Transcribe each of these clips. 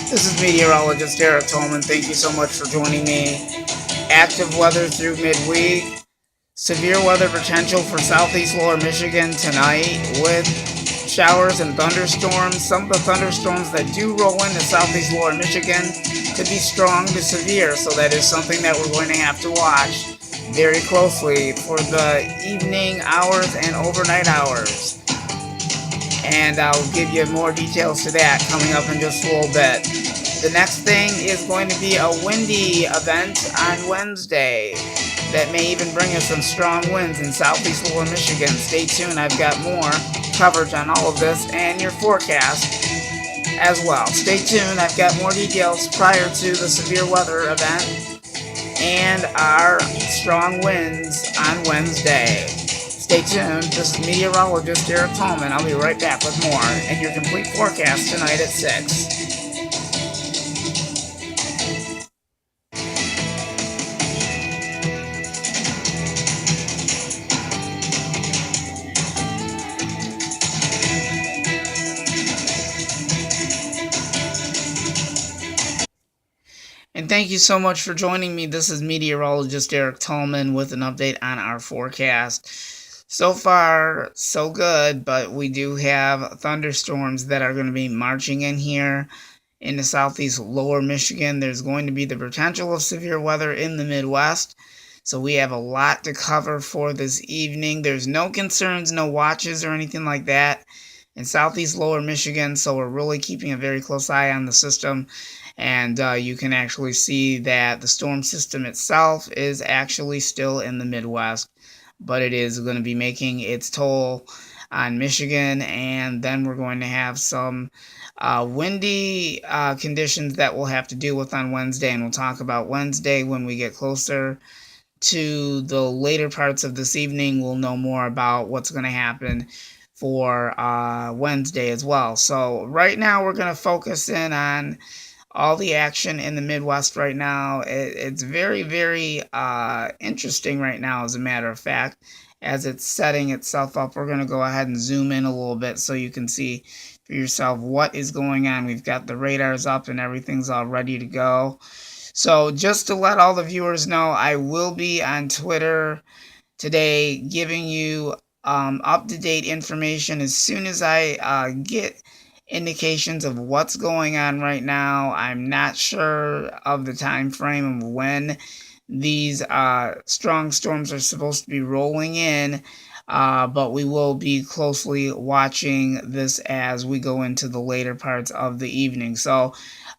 This is meteorologist Eric Tolman. Thank you so much for joining me. Active weather through midweek. Severe weather potential for southeast lower Michigan tonight with showers and thunderstorms. Some of the thunderstorms that do roll into southeast lower Michigan could be strong to severe, so that is something that we're going to have to watch very closely for the evening hours and overnight hours. And I'll give you more details to that coming up in just a little bit. The next thing is going to be a windy event on Wednesday that may even bring us some strong winds in southeast lower Michigan. Stay tuned, I've got more coverage on all of this and your forecast as well. Stay tuned, I've got more details prior to the severe weather event and our strong winds on Wednesday. Stay tuned. This is meteorologist Eric Tolman. I'll be right back with more and your complete forecast tonight at 6. And thank you so much for joining me. This is meteorologist Eric Tolman with an update on our forecast. So far, so good, but we do have thunderstorms that are going to be marching in here in the southeast lower Michigan. There's going to be the potential of severe weather in the Midwest. So we have a lot to cover for this evening. There's no concerns, no watches or anything like that in southeast lower Michigan. So we're really keeping a very close eye on the system. And you can actually see that the storm system itself is actually still in the Midwest, but it is going to be making its toll on Michigan. And then we're going to have some windy conditions that we'll have to deal with on Wednesday. And we'll talk about Wednesday when we get closer to the later parts of this evening. We'll know more about what's going to happen for Wednesday as well. So right now we're going to focus in on all the action in the Midwest right now. It's very, very interesting right now, as a matter of fact, as it's setting itself up. We're going to go ahead and zoom in a little bit so you can see for yourself what is going on. We've got the radars up and everything's all ready to go. So just to let all the viewers know, I will be on Twitter today giving you up-to-date information as soon as I get indications of what's going on right now. I'm not sure of the time frame of when these strong storms are supposed to be rolling in, but we will be closely watching this as we go into the later parts of the evening. So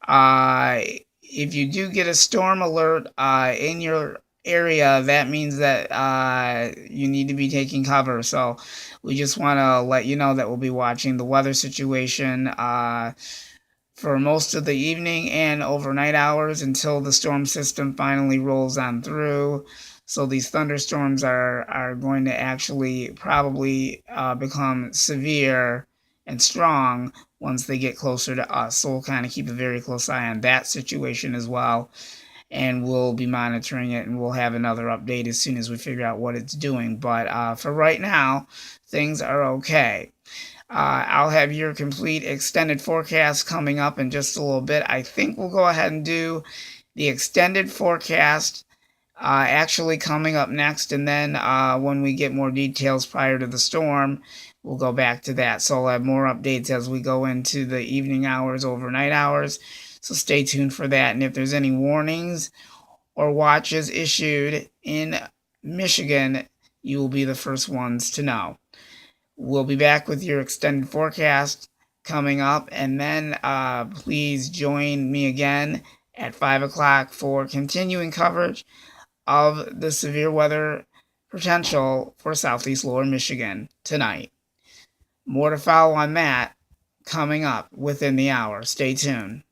if you do get a storm alert in your area, that means that you need to be taking cover. So we just want to let you know that we'll be watching the weather situation for most of the evening and overnight hours until the storm system finally rolls on through. So these thunderstorms are going to actually probably become severe and strong once they get closer to us. So we'll kind of keep a very close eye on that situation as well. And we'll be monitoring it, and we'll have another update as soon as we figure out what it's doing. But for right now, things are okay. I'll have your complete extended forecast coming up in just a little bit. I think we'll go ahead and do the extended forecast actually coming up next, and then when we get more details prior to the storm, we'll go back to that. So I'll have more updates as we go into the evening hours, overnight hours. So stay tuned for that. And if there's any warnings or watches issued in Michigan, you will be the first ones to know. We'll be back with your extended forecast coming up. And then please join me again at 5 o'clock for continuing coverage of the severe weather potential for southeast lower Michigan tonight. More to follow on that coming up within the hour. Stay tuned.